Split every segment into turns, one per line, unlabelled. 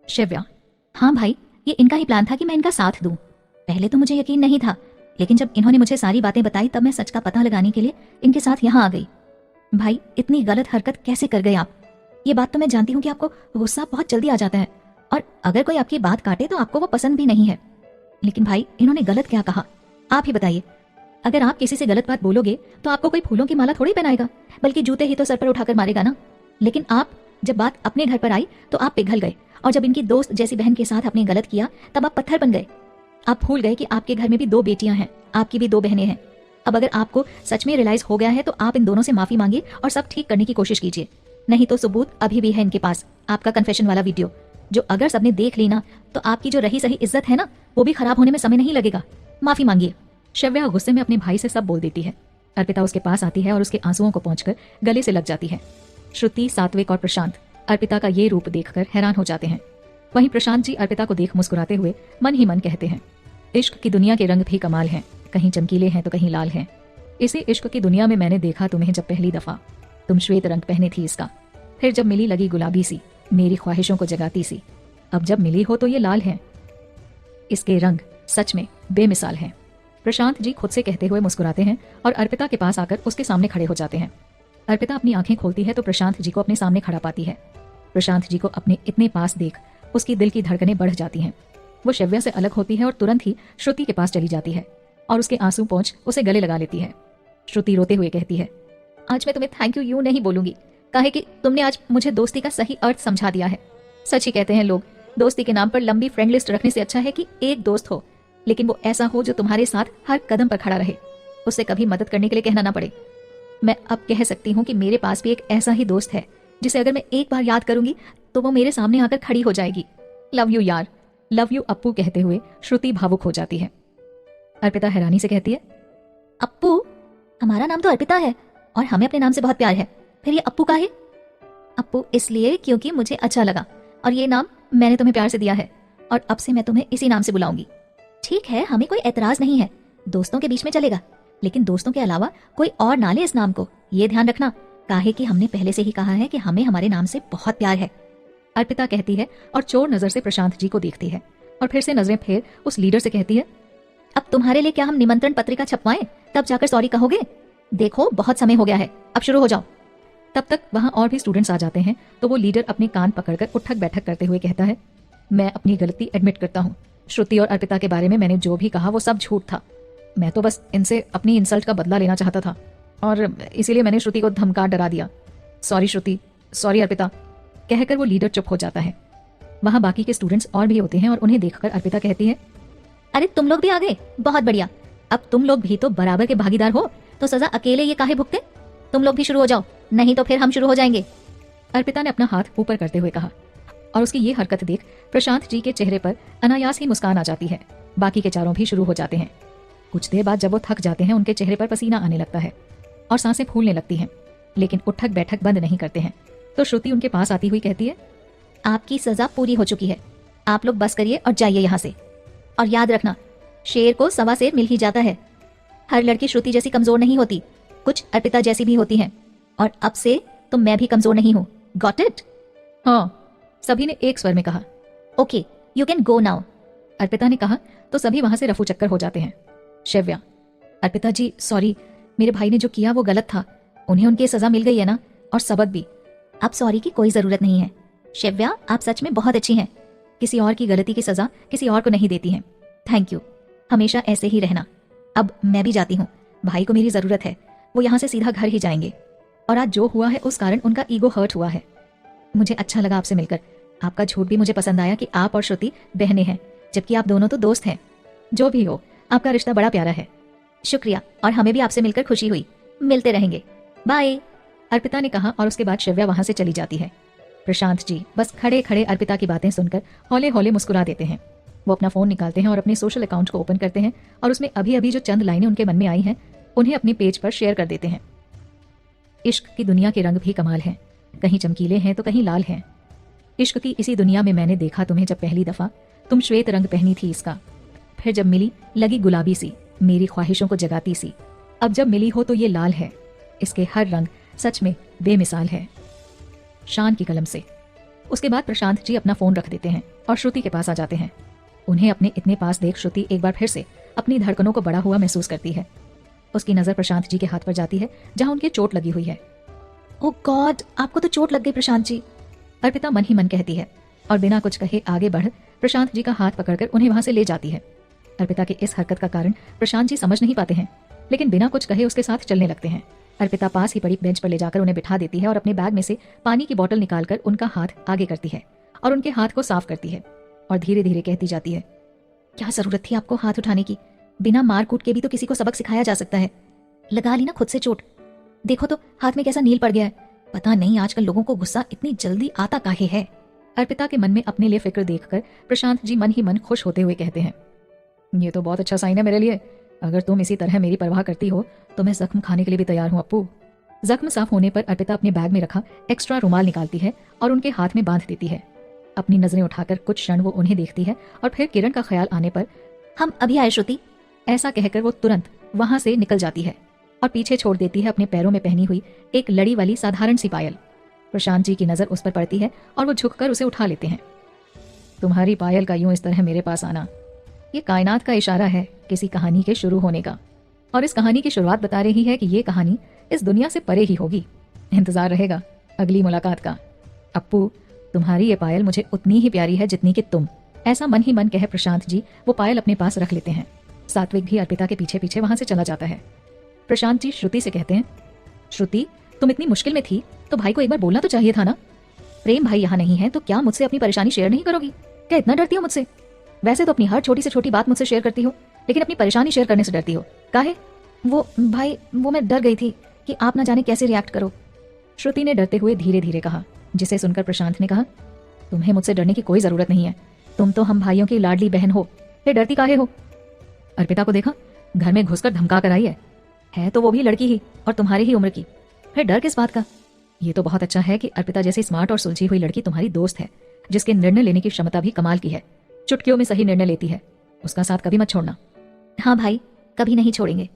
शिव्या, हाँ भाई, ये इनका ही प्लान था कि मैं इनका साथ दूं। पहले तो मुझे यकीन नहीं था, लेकिन जब इन्होंने मुझे सारी बातें बताई तब मैं सच का पता लगाने के लिए इनके साथ यहाँ आ गई। भाई, इतनी गलत हरकत कैसे कर गए आप? ये बात तो मैं जानती हूँ कि आपको गुस्सा बहुत जल्दी आ जाता है और अगर कोई आपकी बात काटे तो आपको वो पसंद भी नहीं है। लेकिन भाई, इन्होंने गलत क्या कहा, आप ही बताइए। अगर आप किसी से गलत बात बोलोगे तो आपको कोई फूलों की माला थोड़ी पहनाएगा, बल्कि जूते ही तो सर पर उठाकर मारेगा ना। लेकिन आप, जब बात अपने घर पर आई तो आप पिघल गए, और जब इनकी दोस्त जैसी बहन के साथ आपने गलत किया तब आप पत्थर बन गए। आप भूल गए कि आपके घर में भी 2 बेटियां हैं, आपकी भी 2 बहनें हैं। अब अगर आपको सच में रियलाइज हो गया है तो आप इन दोनों से माफी मांगिए और सब ठीक करने की कोशिश कीजिए। नहीं तो सबूत अभी भी है इनके पास, आपका कन्फेशन वाला वीडियो, जो अगर सबने देख ली ना तो आपकी जो रही सही इज्जत है ना, वो भी खराब होने में समय नहीं लगेगा। माफी मांगिए। शिव्या गुस्से में अपने भाई से सब बोल देती है। अर्पिता उसके पास आती है और उसके आंसुओं को पहुंचकर गले से लग जाती है। श्रुति, सात्विक और प्रशांत अर्पिता का ये रूप देखकर हैरान हो जाते हैं। वहीं प्रशांत जी अर्पिता को देख मुस्कुराते हुए मन ही मन कहते हैं, इश्क की दुनिया के रंग भी कमाल हैं, कहीं चमकीले हैं तो कहीं लाल हैं। इसी इश्क की दुनिया में मैंने देखा तुम्हें जब पहली दफा, तुम श्वेत रंग पहने थी इसका, फिर जब मिली लगी गुलाबी सी, मेरी ख्वाहिशों को जगाती सी, अब जब मिली हो तो ये लाल है, इसके रंग सच में बेमिसाल हैं। प्रशांत जी खुद से कहते हुए मुस्कुराते हैं और अर्पिता के पास आकर उसके सामने खड़े हो जाते हैं। अर्पिता अपनी आंखें खोलती है तो प्रशांत जी को अपने सामने खड़ा पाती है। प्रशांत जी को अपने इतने पास देख उसकी दिल की धड़कनें बढ़ जाती हैं। वो शिव्या से अलग होती है और तुरंत ही श्रुति के पास चली जाती है और उसके आंसू पहुंच उसे गले लगा लेती है। श्रुति रोते हुए कहती है, आज मैं तुम्हें थैंक यू यूं नहीं बोलूंगी, काहे कि तुमने आज मुझे दोस्ती का सही अर्थ समझा दिया है। सच ही कहते हैं लोग, दोस्ती के नाम पर लंबी फ्रेंड लिस्ट रखने से अच्छा है कि एक दोस्त हो, लेकिन वो ऐसा हो जो तुम्हारे साथ हर कदम पर खड़ा रहे, उससे कभी मदद करने के लिए कहना ना पड़े। मैं अब कह सकती हूँ कि मेरे पास भी एक ऐसा ही दोस्त है जिसे अगर मैं एक बार याद करूंगी तो वो मेरे सामने आकर खड़ी हो जाएगी। लव यू यार, लव यू अप्पू कहते हुए श्रुति भावुक हो जाती है। अर्पिता हैरानी से कहती है, अप्पू? हमारा नाम तो अर्पिता है और हमें अपने नाम से बहुत प्यार है, फिर ये अप्पू का है? अप्पू इसलिए क्योंकि मुझे अच्छा लगा और ये नाम मैंने तुम्हें प्यार से दिया है और अब से मैं तुम्हें इसी नाम से बुलाऊंगी। ठीक है, हमें कोई एतराज नहीं है, दोस्तों के बीच में चलेगा, लेकिन दोस्तों के अलावा कोई और ना ले इस नाम को, ये ध्यान रखना, काहे कि हमने पहले से ही कहा है कि हमें हमारे नाम से बहुत प्यार है। अर्पिता कहती है और चोर नजर से प्रशांत जी को देखती है और फिर से नजरें फेर उस लीडर से कहती है, अब तुम्हारे लिए क्या हम निमंत्रण पत्रिका छपवाएं, तब जाकर सॉरी कहोगे? देखो बहुत समय हो गया है, अब शुरू हो जाओ। तब तक वहां और भी स्टूडेंट्स आ जाते हैं तो वो लीडर अपने कान पकड़कर उठक बैठक करते हुए कहता है, मैं अपनी गलती एडमिट करता हूँ। श्रुति और अर्पिता के बारे में मैंने जो भी कहा वो सब झूठ था। मैं तो बस इनसे अपनी इंसल्ट का बदला लेना चाहता था और इसीलिए मैंने श्रुति को धमका डरा दिया। सॉरी श्रुति, सॉरी अर्पिता, कहकर वो लीडर चुप हो जाता है। वहां बाकी के स्टूडेंट्स और भी होते हैं और उन्हें देखकर अर्पिता कहती है, अरे तुम लोग भी आ गए, बहुत बढ़िया। अब तुम लोग भी तो बराबर के भागीदार हो, तो सजा अकेले ये काहे भुगते? तुम लोग भी शुरू हो जाओ, नहीं तो फिर हम शुरू हो जाएंगे। अर्पिता ने अपना हाथ ऊपर करते हुए कहा और उसकी ये हरकत देख प्रशांत जी के चेहरे पर अनायास ही मुस्कान आ जाती है। बाकी के चारों भी शुरू हो जाते हैं। कुछ देर बाद जब वो थक जाते हैं उनके चेहरे पर पसीना आने लगता है और सांसें फूलने लगती हैं, लेकिन उठक बैठक बंद नहीं करते हैं। तो श्रुति उनके पास आती हुई कहती है, आपकी सजा पूरी हो चुकी है, आप लोग बस करिए और जाइए यहाँ से। और याद रखना, शेर को सवा शेर मिल ही जाता है। हर लड़की श्रुति जैसी कमजोर नहीं होती, कुछ अर्पिता जैसी भी होती हैं। और अब से तो मैं भी कमजोर नहीं हूँ, गॉट इट? हाँ, सभी ने एक स्वर में कहा। Okay, you can go now, Arpita ने कहा तो सभी वहां से रफू चक्कर हो जाते हैं। शिव्या, अर्पिता जी सॉरी, मेरे भाई ने जो किया वो गलत था, उन्हें उनकी सजा मिल गई है ना, और सबक भी। अब सॉरी की कोई जरूरत नहीं है। शिव्या, आप सच में बहुत अच्छी हैं, किसी और की गलती की सजा किसी और को नहीं देती हैं। थैंक यू, हमेशा ऐसे ही रहना। अब मैं भी जाती हूँ, भाई को मेरी जरूरत है, वो यहाँ से सीधा घर ही जाएंगे। और आज जो हुआ है उस कारण उनका ईगो हर्ट हुआ है। मुझे अच्छा लगा आपसे मिलकर, आपका झूठ भी मुझे पसंद आया कि आप और श्रुति बहनें हैं, जबकि आप दोनों तो दोस्त हैं। जो भी हो, आपका रिश्ता बड़ा प्यारा है। शुक्रिया, और हमें भी आपसे मिलकर खुशी हुई, मिलते रहेंगे, बाय, अर्पिता ने कहा और उसके बाद शिव्या वहां से चली जाती है। प्रशांत जी बस खड़े खड़े अर्पिता की बातें सुनकर हौले हौले मुस्कुरा देते हैं। वो अपना फोन निकालते हैं और अपने सोशल अकाउंट को ओपन करते हैं और उसमें अभी अभी जो चंद लाइनें उनके मन में आई हैं उन्हें अपने पेज पर शेयर कर देते हैं। इश्क की दुनिया के रंग भी कमाल हैं, कहीं चमकीले हैं तो कहीं लाल हैं। इश्क की इसी दुनिया में मैंने देखा तुम्हें जब पहली दफा, तुम श्वेत रंग पहनी थी इसका, फिर जब मिली लगी गुलाबी सी, मेरी ख्वाहिशों को जगाती सी, अब जब मिली हो तो ये लाल है, इसके हर रंग सच में बेमिसाल है। शान की कलम से। उसके बाद प्रशांत जी अपना फोन रख देते हैं और श्रुति के पास आ जाते हैं। उन्हें अपने इतने पास देख श्रुति एक बार फिर से अपनी धड़कनों को बढ़ा हुआ महसूस करती है। उसकी नजर प्रशांत जी के हाथ पर जाती है जहां उनके चोट लगी हुई है। ओह गॉड, आपको तो चोट लग गई प्रशांत जी, अर्पिता मन ही मन कहती है और बिना कुछ कहे आगे बढ़ प्रशांत जी का हाथ पकड़कर उन्हें वहां से ले जाती है। अर्पिता की इस हरकत का कारण प्रशांत जी समझ नहीं पाते हैं, लेकिन बिना कुछ कहे उसके साथ चलने लगते हैं। अर्पिता पास ही पड़ी बेंच पर ले जाकर उन्हें बिठा देती है और अपने बैग में से पानी की बोतल निकालकर उनका हाथ आगे करती है और उनके हाथ को साफ करती है और धीरे धीरे कहती जाती है, क्या जरूरत थी आपको हाथ उठाने की? बिना मार कूट के भी तो किसी को सबक सिखाया जा सकता है। लगा ली ना खुद से चोट, देखो तो हाथ में कैसा नील पड़ गया है। पता नहीं आजकल लोगों को गुस्सा इतनी जल्दी आता काहे है। अर्पिता के मन में अपने लिए फिक्र देखकर प्रशांत जी मन ही मन खुश होते हुए कहते हैं, ये तो बहुत अच्छा साइन है मेरे लिए। अगर तुम इसी तरह मेरी परवाह करती हो तो मैं जख्म खाने के लिए भी तैयार हूँ अप्पू। जख्म साफ होने पर अर्पिता अपने बैग में रखा एक्स्ट्रा रुमाल निकालती है और उनके हाथ में बांध देती है। अपनी नजरें उठाकर कुछ क्षण वो उन्हें देखती है और फिर किरण का ख्याल आने पर, हम अभी आए श्रुति, ऐसा कहकर वो तुरंत वहां से निकल जाती है और पीछे छोड़ देती है अपने पैरों में पहनी हुई एक लड़ी वाली साधारण सी पायल। प्रशांत जी की नजर उस पर पड़ती है और वो झुककर उसे उठा लेते हैं। तुम्हारी पायल का यूं इस तरह मेरे पास आना, ये कायनात का इशारा है किसी कहानी के शुरू होने का, और इस कहानी की शुरुआत बता रही है कि ये कहानी इस दुनिया से परे ही होगी। इंतजार रहेगा अगली मुलाकात का। अप्पू, तुम्हारी ये पायल मुझे उतनी ही प्यारी है जितनी कि तुम, ऐसा मन ही मन कहे प्रशांत जी वो पायल अपने पास रख लेते हैं। सात्विक भी अर्पिता के पीछे पीछे वहां से चला जाता है। प्रशांत जी श्रुति से कहते हैं, श्रुति तुम इतनी मुश्किल में थी तो भाई को एक बार बोलना तो चाहिए था ना। प्रेम भाई यहाँ नहीं है तो क्या मुझसे अपनी परेशानी शेयर नहीं करोगी? क्या इतना डरती हो मुझसे? वैसे तो अपनी हर छोटी से छोटी बात मुझसे शेयर करती हो, लेकिन अपनी परेशानी शेयर करने से डरती हो, काहे? वो भाई, वो मैं डर गई थी कि आप ना जाने कैसे रिएक्ट करो, श्रुति ने डरते हुए धीरे धीरे कहा, जिसे सुनकर प्रशांत ने कहा, तुम्हें मुझसे डरने की कोई जरूरत नहीं है, तुम तो हम भाइयों की लाडली बहन हो, फिर डरती काहे हो? अर्पिता को देखा, घर में घुसकर धमका कर आई है तो वो भी लड़की ही और तुम्हारी ही उम्र की, फिर डर किस बात का? ये तो बहुत अच्छा है कि अर्पिता जैसी स्मार्ट और सुलझी हुई लड़की तुम्हारी दोस्त है, जिसके निर्णय लेने की क्षमता भी कमाल की है, चुटकियों में सही निर्णय लेती है। उसका साथ कभी मत छोड़ना। हाँ भाई, कभी नहीं छोड़ेंगे,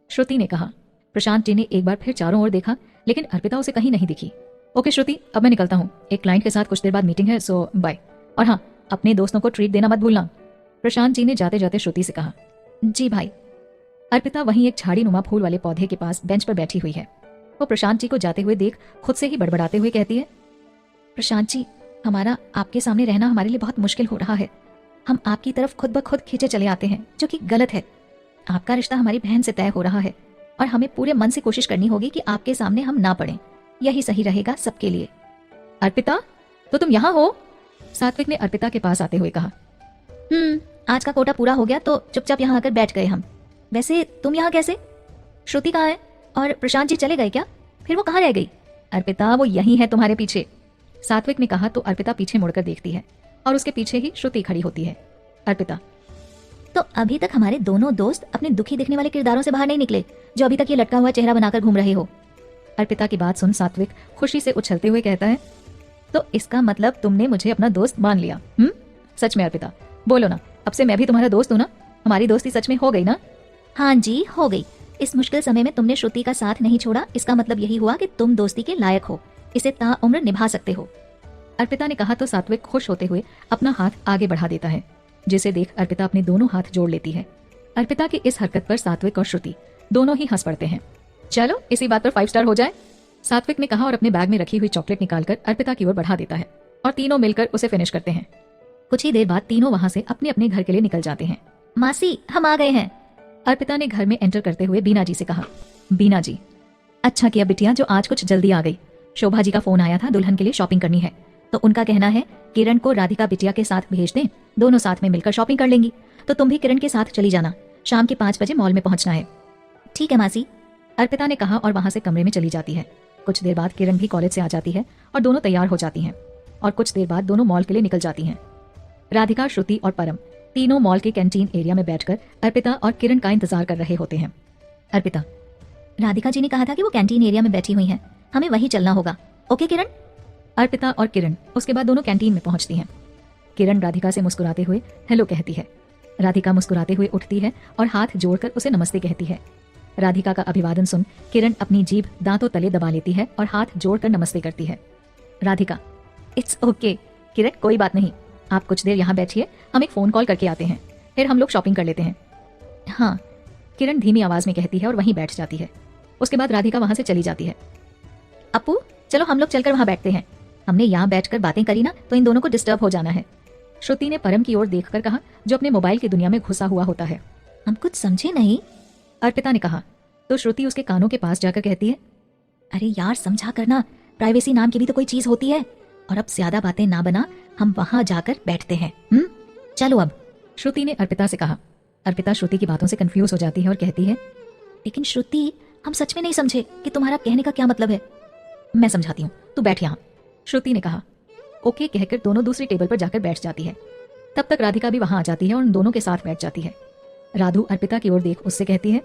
श्रुति ने कहा। प्रशांत जी ने एक बार फिर चारों ओर देखा, लेकिन अर्पिता उसे कहीं नहीं दिखी। ओके श्रुति, अब मैं निकलता हूँ, एक क्लाइंट के साथ कुछ देर बाद मीटिंग है, सो बाय। और हाँ, अपने दोस्तों को ट्रीट देना मत भूलना, प्रशांत जी ने जाते जाते श्रुति से कहा। जी भाई। अर्पिता वहीं एक झाड़ी नुमा फूल वाले पौधे के पास बेंच पर बैठी हुई है। वो प्रशांत जी को जाते हुए देख खुद से ही बड़बड़ाते हुए कहती है, प्रशांत जी, हमारा आपके सामने रहना हमारे लिए बहुत मुश्किल हो रहा है। हम आपकी तरफ खुद ब खुद खींचे चले आते हैं, जो कि गलत है। आपका रिश्ता हमारी बहन से तय हो रहा है और हमें पूरे मन से कोशिश करनी होगी कि आपके सामने हम ना पड़ें। यही सही रहेगा सबके लिए। अर्पिता, तो तुम यहाँ हो? सात्विक ने अर्पिता के पास आते हुए कहा। आज का कोटा पूरा हो गया तो चुपचाप यहाँ आकर बैठ गए हम। वैसे तुम यहाँ कैसे? श्रुति कहाँ है? और प्रशांत जी चले गए क्या? फिर वो कहाँ रह गई? अर्पिता, वो यहीं है तुम्हारे पीछे, सात्विक ने कहा तो अर्पिता पीछे मुड़कर देखती है और उसके पीछे ही श्रुति खड़ी होती है। अर्पिता, तो अभी तक हमारे दोनों दोस्त अपने दुखी दिखने वाले किरदारों से बाहर नहीं निकले, जो अभी तक ये लटका हुआ चेहरा बनाकर घूम रहे हो। अर्पिता की बात सुन सात्विक खुशी से उछलते हुए कहता है, तो इसका मतलब तुमने मुझे अपना दोस्त मान लिया? सच में अर्पिता, बोलो ना, अब से मैं भी तुम्हारा दोस्त हूँ ना? हमारी दोस्ती सच में हो गई ना? हाँ जी, हो गई। इस मुश्किल समय में तुमने श्रुति का साथ नहीं छोड़ा, इसका मतलब यही हुआ कि तुम दोस्ती के लायक हो, इसे ताउम्र निभा सकते हो। अर्पिता ने कहा तो सात्विक खुश होते हुए अपना हाथ आगे बढ़ा देता है, जिसे देख अर्पिता अपने दोनों हाथ जोड़ लेती है। अर्पिता की इस हरकत पर सात्विक और श्रुति दोनों ही हंस पड़ते हैं। चलो इसी बात पर 5 स्टार हो जाए, सात्विक ने कहा और अपने बैग में रखी हुई चॉकलेट निकालकर अर्पिता की ओर बढ़ा देता है और तीनों मिलकर उसे फिनिश करते हैं। कुछ ही देर बाद तीनों वहां से अपने अपने घर के लिए निकल जाते हैं। मासी, हम आ गए हैं, अर्पिता ने घर में एंटर करते हुए बीना जी से कहा। बीना जी, अच्छा किया बिटिया जो आज कुछ जल्दी आ गई। शोभा जी का फोन आया था, दुल्हन के लिए शॉपिंग करनी है, तो उनका कहना है किरण को राधिका बिटिया के साथ भेज दें, दोनों साथ में मिलकर शॉपिंग कर लेंगी। तो तुम भी किरण के साथ चली जाना, शाम के 5 बजे मॉल में पहुंचना है। ठीक है मासी, अर्पिता ने कहा और वहां से कमरे में चली जाती है। कुछ देर बाद किरण भी कॉलेज से आ जाती है और दोनों तैयार हो जाती हैं और कुछ देर बाद दोनों मॉल के लिए निकल जाती हैं। राधिका, श्रुति और परम तीनों मॉल के कैंटीन एरिया में बैठकर अर्पिता और किरण का इंतजार कर रहे होते हैं। अर्पिता, राधिका जी ने कहा था कि वो कैंटीन एरिया में बैठी हुई हैं, हमें वहीं चलना होगा। ओके किरण? अर्पिता और किरण उसके बाद दोनों कैंटीन में पहुंचती हैं। किरण राधिका से मुस्कुराते हुए हेलो कहती है। राधिका मुस्कुराते हुए उठती है और हाथ जोड़कर उसे नमस्ते कहती है। राधिका का अभिवादन सुन किरण अपनी जीभ दांतों तले दबा लेती है और हाथ जोड़कर नमस्ते करती है। राधिका, इट्स ओके, किरण कोई बात नहीं, आप कुछ देर यहाँ बैठिए, हम एक फ़ोन कॉल करके आते हैं, फिर हम लोग शॉपिंग कर लेते हैं। हाँ, किरण धीमी आवाज़ में कहती है और वहीं बैठ जाती है। उसके बाद राधिका वहाँ से चली जाती है। अपू चलो हम लोग चलकर वहाँ बैठते हैं, हमने यहाँ बैठकर बातें करी ना तो इन दोनों को डिस्टर्ब हो जाना है। श्रुति ने परम की ओर देखकर कहा, जो अपने मोबाइल की दुनिया में घुसा हुआ होता है। हम कुछ समझे नहीं, अर्पिता ने कहा। तो श्रुति उसके कानों के पास जाकर कहती है, अरे यार समझा करना, प्राइवेसी नाम की भी तो कोई चीज होती है। और अब ज्यादा बातें ना बना, हम वहां जाकर बैठते हैं। चलो अब, श्रुति ने अर्पिता से कहा। अर्पिता श्रुति की बातों से कंफ्यूज हो जाती है और कहती है, लेकिन श्रुति हम सच में नहीं समझे कि तुम्हारा कहने का क्या मतलब है। मैं समझाती हूँ, तू बैठ यहाँ, श्रुति ने कहा। ओके कहकर दोनों दूसरी टेबल पर जाकर बैठ जाती है। तब तक राधिका भी वहां आ जाती है और उन दोनों के साथ बैठ जाती है। राधु अर्पिता की ओर देख उससे कहती है,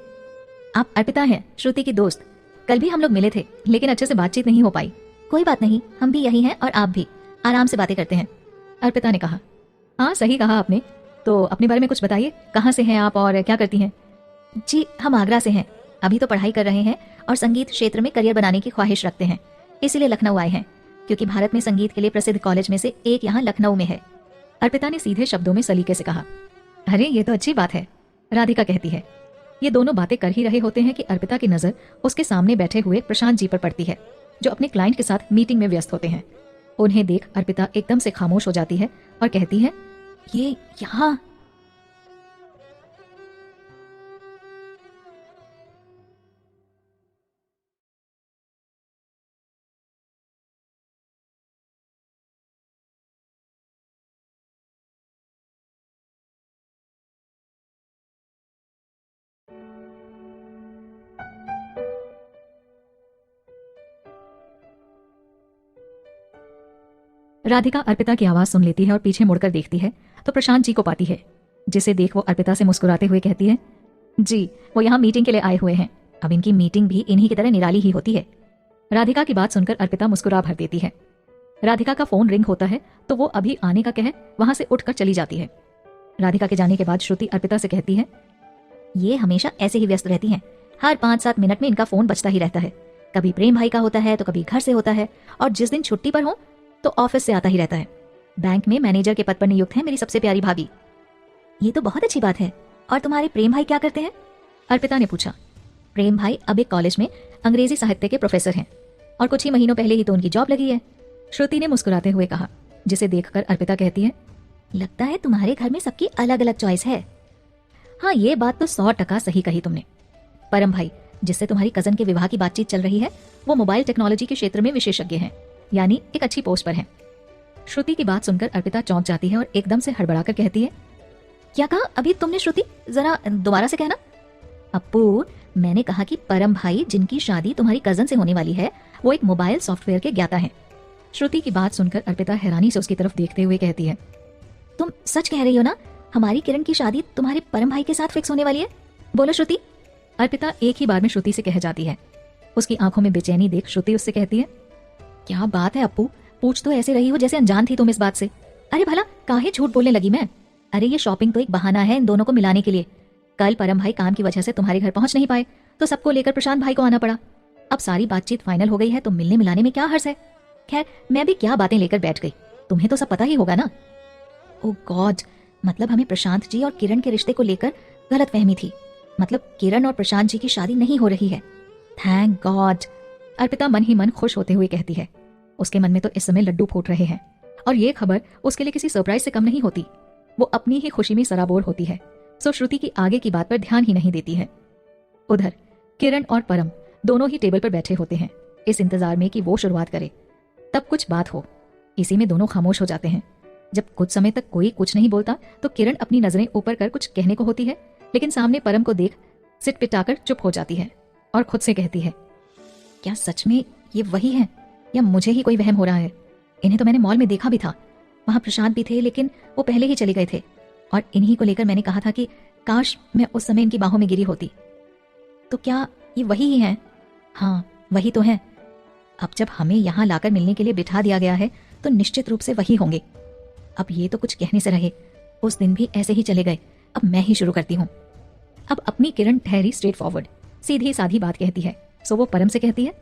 आप अर्पिता हैं, श्रुति की दोस्त। कल भी हम लोग मिले थे लेकिन अच्छे से बातचीत नहीं हो पाई। कोई बात नहीं, हम भी यही हैं और आप भी, आराम से बातें करते हैं, अर्पिता ने कहा। हाँ सही कहा आपने, तो अपने बारे में कुछ बताइए, कहाँ से हैं आप और क्या करती हैं। जी हम आगरा से हैं, अभी तो पढ़ाई कर रहे हैं और संगीत क्षेत्र में करियर बनाने की ख्वाहिश रखते हैं, इसीलिए लखनऊ आए हैं, क्योंकि भारत में संगीत के लिए प्रसिद्ध कॉलेज में से एक यहाँ लखनऊ में है, अर्पिता ने सीधे शब्दों में सलीके से कहा। अरे ये तो अच्छी बात है, राधिका कहती है। ये दोनों बातें कर ही रहे होते हैं कि अर्पिता की नजर उसके सामने बैठे हुए प्रशांत जी पर पड़ती है, जो अपने क्लाइंट के साथ मीटिंग में व्यस्त होते हैं। उन्हें देख अर्पिता एकदम से खामोश हो जाती है और कहती है, ये यहाँ। राधिका अर्पिता की आवाज सुन लेती है और पीछे मुड़कर देखती है तो प्रशांत जी को पाती है, जिसे देख वो अर्पिता से मुस्कुराते हुए कहती है, जी वो यहाँ मीटिंग के लिए आए हुए हैं, अब इनकी मीटिंग भी इन्हीं की तरह निराली ही होती है। राधिका की बात सुनकर अर्पिता मुस्कुरा भर देती है। राधिका का फोन रिंग होता है तो वो अभी आने का कह वहां से उठकर चली जाती है। राधिका के जाने के बाद श्रुति अर्पिता से कहती है, ये हमेशा ऐसे ही व्यस्त रहती हैं, हर 5-7 मिनट में इनका फोन बजता ही रहता है, कभी प्रेम भाई का होता है तो कभी घर से होता है, और जिस दिन छुट्टी पर हो तो ऑफिस से आता ही रहता है। बैंक में मैनेजर के पद पर नियुक्त है मेरी सबसे प्यारी भाभी। ये तो बहुत अच्छी बात है, और तुम्हारे प्रेम भाई क्या करते हैं, अर्पिता ने पूछा। प्रेम भाई अब एक कॉलेज में अंग्रेजी साहित्य के प्रोफेसर हैं और कुछ ही महीनों पहले ही तो उनकी जॉब लगी है, श्रुति ने मुस्कुराते हुए कहा, जिसे देखकर अर्पिता कहती है, लगता है तुम्हारे घर में सबकी अलग अलग चॉइस है। हाँ ये बात तो 100% सही कही तुमने। परम भाई जिससे तुम्हारी कजन के विवाह की बातचीत चल रही है वो मोबाइल टेक्नोलॉजी के क्षेत्र में विशेषज्ञ हैं, यानी एक अच्छी पोस्ट पर हैं। श्रुति की बात सुनकर अर्पिता चौंक जाती है और एकदम से हड़बड़ाकर कहती है, क्या कहा अभी तुमने श्रुति, जरा दोबारा से कहना। अप्पू मैंने कहा कि परम भाई जिनकी शादी तुम्हारी कजन से होने वाली है वो एक मोबाइल सॉफ्टवेयर के ज्ञाता हैं। श्रुति की बात सुनकर अर्पिता हैरानी से उसकी तरफ देखते हुए कहती है, तुम सच कह रही हो ना, हमारी किरण की शादी तुम्हारे परम भाई के साथ फिक्स होने वाली है, बोलो श्रुति। अर्पिता एक ही बार में श्रुति से कह जाती है। उसकी आंखों में बेचैनी देख श्रुति उससे कहती है, क्या बात है अप्पू, पूछ तो ऐसे रही हो जैसे अनजान थी तुम इस बात से। अरे भला काहे झूठ बोलने लगी मैं। अरे ये शॉपिंग तो एक बहाना है इन दोनों को मिलाने के लिए। कल परम भाई काम की वजह से तुम्हारे घर पहुंच नहीं पाए तो सबको लेकर प्रशांत भाई को आना पड़ा। अब सारी बातचीत फाइनल हो गई है तो मिलने मिलाने में क्या हर्ज है। खैर मैं भी क्या बातें लेकर बैठ गई, तुम्हें तो सब पता ही होगा ना। ओ गॉड, मतलब हमें प्रशांत जी और किरण के रिश्ते को लेकर गलतफहमी थी, मतलब किरण और प्रशांत जी की शादी नहीं हो रही है। थैंक गॉड, अर्पिता मन ही मन खुश होते हुए कहती है। उसके मन में तो इस समय लड्डू फूट रहे हैं और ये खबर उसके लिए किसी सरप्राइज से कम नहीं होती। वो अपनी ही खुशी में सराबोर होती है, सो श्रुति की आगे की बात पर ध्यान ही नहीं देती है। उधर किरण और परम दोनों ही टेबल पर बैठे होते हैं, इस इंतजार में कि वो शुरुआत करे, तब कुछ बात हो। इसी में दोनों खामोश हो जाते हैं। जब कुछ समय तक कोई कुछ नहीं बोलता तो किरण अपनी नजरें ऊपर कर कुछ कहने को होती है, लेकिन सामने परम को देख सिट पिटाकर चुप हो जाती है और खुद से कहती है, क्या सच में ये वही है या मुझे ही कोई वहम हो रहा है। इन्हें तो मैंने मॉल में देखा भी था, वहां प्रशांत भी थे लेकिन वो पहले ही चले गए थे, और इन्हीं को लेकर मैंने कहा था कि काश मैं उस समय इनकी बाहों में गिरी होती। तो क्या ये वही ही हैं? हाँ वही तो है। अब जब हमें यहाँ लाकर मिलने के लिए बिठा दिया गया है तो निश्चित रूप से वही होंगे। अब ये तो कुछ कहने से रहे, उस दिन भी ऐसे ही चले गए, अब मैं ही शुरू करती हूँ। अब अपनी किरण ठहरी स्ट्रेट फॉरवर्ड सीधी साधी बात कहती है, सो वो परम से कहती है,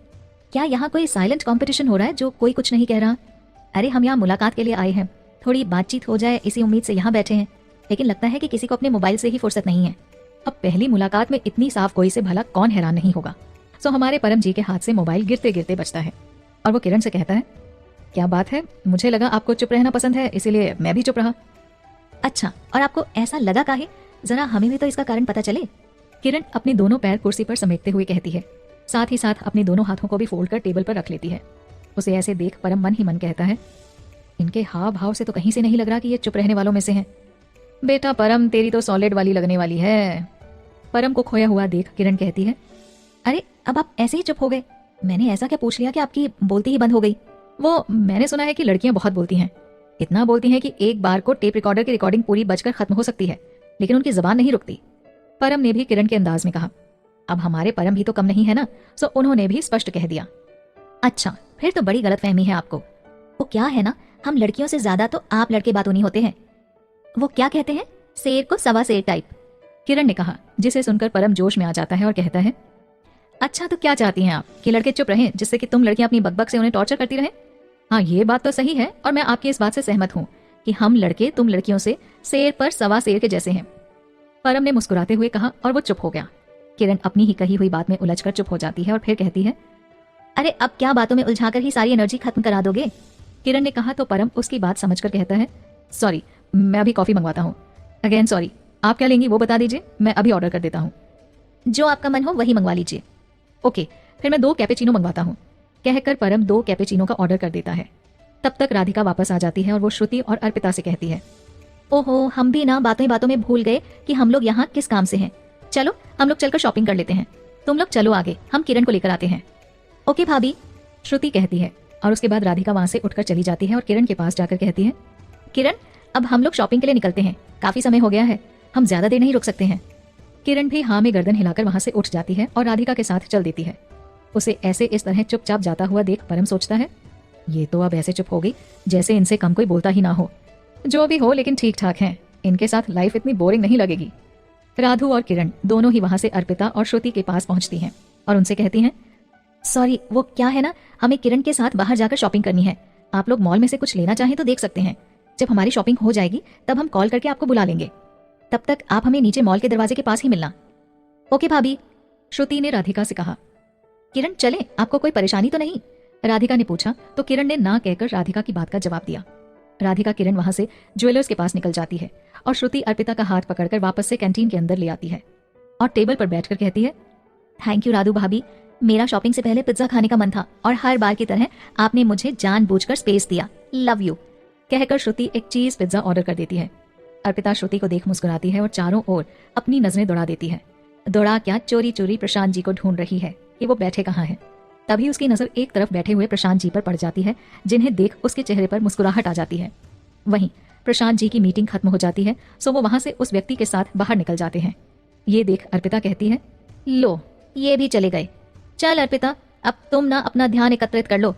क्या यहाँ कोई साइलेंट कंपटीशन हो रहा है जो कोई कुछ नहीं कह रहा? अरे हम यहाँ मुलाकात के लिए आए हैं, थोड़ी बातचीत हो जाए इसी उम्मीद से यहाँ बैठे हैं, लेकिन लगता है कि किसी को अपने मोबाइल से ही फुर्सत नहीं है। अब पहली मुलाकात में इतनी साफ गोई से भला कौन हैरान नहीं होगा। सो हमारे परम जी के हाथ से मोबाइल गिरते गिरते बचता है और वो किरण से कहता है, क्या बात है, मुझे लगा आपको चुप रहना पसंद है, इसीलिए मैं भी चुप रहा। अच्छा, और आपको ऐसा लगा काहे? जरा हमें भी तो इसका कारण पता चले। किरण अपने दोनों पैर कुर्सी पर समेटते हुए कहती है, साथ ही साथ अपने दोनों हाथों को भी फोल्ड कर टेबल पर रख लेती है। उसे ऐसे देख परम मन ही मन कहता है, इनके हाव भाव से तो कहीं से नहीं लग रहा कि ये चुप रहने वालों में से हैं। बेटा परम, तेरी तो सॉलिड वाली लगने वाली है। परम को खोया हुआ देख किरण कहती है, अरे अब आप ऐसे ही चुप हो गए? मैंने ऐसा क्या पूछ लिया कि आपकी बोलती ही बंद हो गई? वो मैंने सुना है कि लड़कियां बहुत बोलती हैं, इतना बोलती हैं कि एक बार को टेप रिकॉर्डर की रिकॉर्डिंग पूरी बजकर खत्म हो सकती है, लेकिन उनकी जबान नहीं रुकती। परम ने भी किरण के अंदाज में कहा। अब हमारे परम भी तो कम नहीं है ना, सो उन्होंने भी स्पष्ट कह दिया। अच्छा, फिर तो बड़ी गलतफहमी है आपको। वो क्या है ना, हम लड़कियों से ज्यादा तो आप लड़के बातूनी होते हैं। वो क्या कहते हैं, शेर को सवा शेर टाइप, किरण ने कहा, जिसे सुनकर परम जोश में आ जाता है और कहता है, अच्छा तो क्या चाहती हैं आप, कि लड़के चुप रहें जिससे कि तुम लड़कियां अपनी बकबक से उन्हें टॉर्चर करती रहें? हाँ, ये बात तो सही है और मैं आपकी इस बात से सहमत हूँ कि हम लड़के तुम लड़कियों से शेर पर सवा शेर के जैसे हैं। परम ने मुस्कुराते हुए कहा और वो चुप हो गया। किरण अपनी ही कही हुई बात में उलझकर चुप हो जाती है और फिर कहती है, अरे अब क्या बातों में उलझाकर ही सारी एनर्जी खत्म करा दोगे? किरण ने कहा तो परम उसकी बात समझकर कहता है, सॉरी, मैं अभी कॉफी मंगवाता हूँ। अगेन सॉरी, आप क्या लेंगी वो बता दीजिए, मैं अभी ऑर्डर कर देता हूँ। जो आपका मन हो वही मंगवा लीजिए। ओके, फिर मैं 2 कैपेचिनो मंगवाता हूँ, कहकर परम 2 कैपेचिनो का ऑर्डर कर देता है। तब तक राधिका वापस आ जाती है और वो श्रुति और अर्पिता से कहती है, ओहो, हम भी ना बातों ही बातों में भूल गए कि हम लोग यहाँ किस काम से हैं। चलो हम लोग चलकर शॉपिंग कर लेते हैं, तुम लोग चलो आगे, हम किरण को लेकर आते हैं। ओके भाभी, श्रुति कहती है और उसके बाद राधिका वहां से उठकर चली जाती है और किरण के पास जाकर कहती है, किरण अब हम लोग शॉपिंग के लिए निकलते हैं, काफी समय हो गया है, हम ज्यादा देर नहीं रुक सकते हैं। किरण भी हाँ में गर्दन हिलाकर वहां से उठ जाती है और राधिका के साथ चल देती है। उसे ऐसे इस तरह चुपचाप जाता हुआ देख परम सोचता है, ये तो अब ऐसे चुप हो गई जैसे इनसे कम कोई बोलता ही ना हो। जो भी हो, लेकिन ठीक ठाक हैं, इनके साथ लाइफ इतनी बोरिंग नहीं लगेगी। राधु और किरण दोनों ही वहां से अर्पिता और श्रुति के पास पहुंचती हैं और उनसे कहती हैं, सॉरी, वो क्या है ना, हमें किरण के साथ बाहर जाकर शॉपिंग करनी है। आप लोग मॉल में से कुछ लेना चाहें तो देख सकते हैं। जब हमारी शॉपिंग हो जाएगी तब हम कॉल करके आपको बुला लेंगे। तब तक आप हमें नीचे मॉल के दरवाजे के पास ही मिलना। ओके भाभी, श्रुति ने राधिका से कहा। किरण चले, आपको कोई परेशानी तो नहीं? राधिका ने पूछा तो किरण ने ना कहकर राधिका की बात का जवाब दिया। राधिका किरण वहां से ज्वेलर्स के पास निकल जाती है और श्रुति अर्पिता का हाथ पकड़कर वापस से कैंटीन के अंदर ले आती है और टेबल पर बैठकर कहती है, थैंक यू राधु भाभी, मेरा शॉपिंग से पहले पिज्जा खाने का मन था और हर बार की तरह आपने मुझे जानबूझकर स्पेस दिया, लव यू। कहकर श्रुति एक चीज पिज्जा ऑर्डर कर देती है। अर्पिता श्रुति को देख मुस्कुराती है और चारों ओर अपनी नजरें दौड़ा देती है। दौड़ा क्या, चोरी चोरी प्रशांत जी को ढूंढ रही है कि वो बैठे कहाँ हैं। तभी उसकी नजर एक तरफ बैठे हुए प्रशांत जी पर पड़ जाती है, जिन्हें देख उसके चेहरे पर मुस्कुराहट आ जाती है। वहीं प्रशांत जी की मीटिंग खत्म हो जाती है, सो वो वहां से उस व्यक्ति के साथ बाहर निकल जाते हैं। ये देख अर्पिता कहती है, लो ये भी चले गए। चल अर्पिता, अब तुम ना अपना ध्यान एकत्रित कर लो,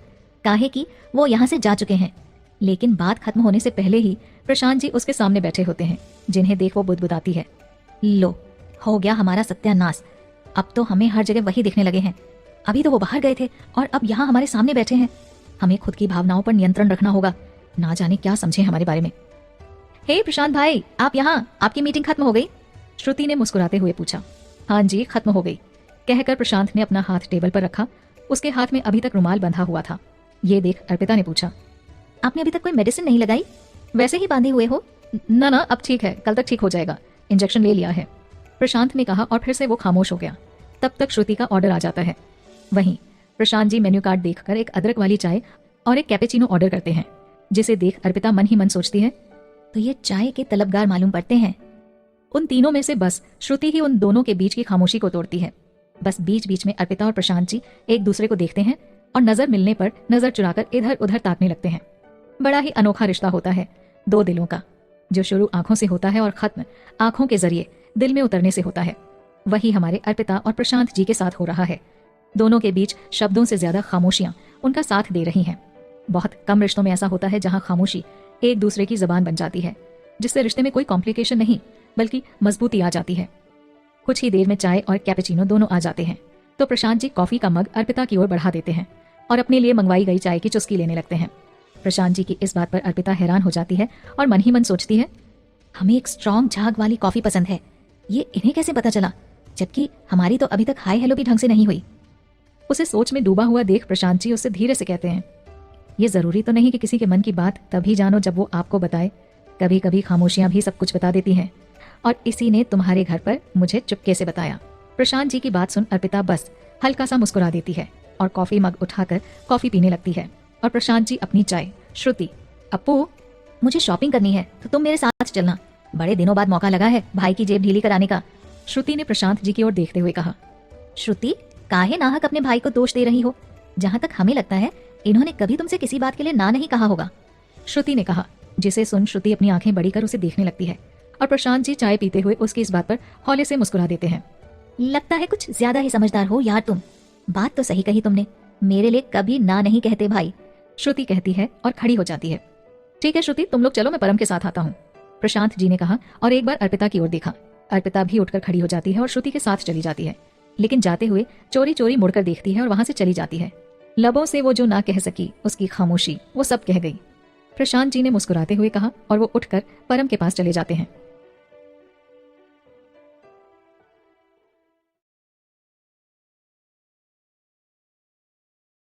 काहे कि वो यहाँ से जा चुके हैं। लेकिन बात खत्म होने से पहले ही प्रशांत जी उसके सामने बैठे होते हैं, जिन्हें देख वो बुदबुदाती है, लो हो गया हमारा सत्यानाश, अब तो हमें हर जगह वही दिखने लगे हैं। अभी तो वो बाहर गए थे और अब यहाँ हमारे सामने बैठे हैं। हमें खुद की भावनाओं पर नियंत्रण रखना होगा, ना जाने क्या समझे हमारे बारे में। हे प्रशांत भाई, आप यहाँ, आपकी मीटिंग खत्म हो गई? श्रुति ने मुस्कुराते हुए पूछा। हाँ जी, खत्म हो गई, कहकर प्रशांत ने अपना हाथ टेबल पर रखा। उसके हाथ में अभी तक रुमाल बंधा हुआ था। ये देख अर्पिता ने पूछा, आपने अभी तक कोई मेडिसिन नहीं लगाई? वैसे ही बांधे हुए हो? ना ना, अब ठीक है, कल तक ठीक हो जाएगा, इंजेक्शन ले लिया है, प्रशांत ने कहा और फिर से वो खामोश हो गया। तब तक श्रुति का ऑर्डर आ जाता है। वहीं प्रशांत जी मेन्यू कार्ड देखकर एक अदरक वाली चाय और एक कैपेचिनो ऑर्डर करते हैं, जिसे देख अर्पिता मन ही मन सोचती है, तो ये चाय के तलबगार मालूम पड़ते हैं। उन तीनों में से बस श्रुति ही उन दोनों के बीच की खामोशी को तोड़ती है। बस बीच बीच में अर्पिता और प्रशांत जी एक दूसरे को देखते हैं और नजर मिलने पर नजर चुराकर इधर उधर ताकने लगते हैं। बड़ा ही अनोखा रिश्ता होता है दो दिलों का, जो शुरू आंखों से होता है और खत्म आंखों के जरिए दिल में उतरने से होता है। वही हमारे अर्पिता और प्रशांत जी के साथ हो रहा है। दोनों के बीच शब्दों से ज्यादा खामोशियां उनका साथ दे रही हैं। बहुत कम रिश्तों में ऐसा होता है जहां खामोशी एक दूसरे की जबान बन जाती है, जिससे रिश्ते में कोई कॉम्प्लिकेशन नहीं बल्कि मजबूती आ जाती है। कुछ ही देर में चाय और कैपेचिनो दोनों आ जाते हैं, तो प्रशांत जी कॉफी का मग अर्पिता की ओर बढ़ा देते हैं और अपने लिए मंगवाई गई चाय की चुस्की लेने लगते हैं। प्रशांत जी की इस बात पर अर्पिता हैरान हो जाती है और मन ही मन सोचती है, हमें एक स्ट्रॉन्ग झाग वाली कॉफी पसंद है, ये इन्हें कैसे पता चला, जबकि हमारी तो अभी तक हाय हेलो भी ढंग से नहीं हुई। उसे सोच में डूबा हुआ देख प्रशांत जी उससे धीरे से कहते हैं, ये जरूरी तो नहीं कि किसी के मन की बात तभी जानो जब वो आपको बताए, कभी कभी खामोशियां भी सब कुछ बता देती हैं, और इसी ने तुम्हारे घर पर मुझे चुपके से बताया। प्रशांत जी की बात सुन अर्पिता बस हल्का सा मुस्कुरा देती है और कॉफी मग उठाकर कॉफी पीने लगती है। और प्रशांत जी अपनी चाय। श्रुति, अपू मुझे शॉपिंग करनी है तो तुम मेरे साथ चलना, बड़े दिनों बाद मौका लगा है भाई की जेब ढीली कराने का। श्रुति ने प्रशांत जी की ओर देखते हुए कहा। श्रुति, काहे नाहक अपने भाई को दोष दे रही हो, जहां तक हमें लगता है इन्होंने कभी तुमसे किसी बात के लिए ना नहीं कहा होगा, श्रुति ने कहा, जिसे सुन श्रुति अपनी आंखें बड़ी कर उसे देखने लगती है और प्रशांत जी चाय पीते हुए उसकी इस बात पर हौले से मुस्कुरा देते हैं। लगता है कुछ ज्यादा ही समझदार हो यार तुम, बात तो सही कही तुमने, मेरे लिए कभी ना नहीं कहते भाई, श्रुति कहती है और खड़ी हो जाती है। ठीक है श्रुति, तुम लोग चलो, मैं परम के साथ आता हूँ, प्रशांत जी ने कहा और एक बार अर्पिता की ओर देखा। अर्पिता भी उठकर खड़ी हो जाती है और श्रुति के साथ चली जाती है, लेकिन जाते हुए चोरी चोरी मुड़कर देखती है और वहां से चली जाती है। लबों से वो जो ना कह सकी, उसकी खामोशी वो सब कह गई। प्रशांत जी ने मुस्कुराते हुए कहा और वो उठकर परम के पास चले जाते हैं।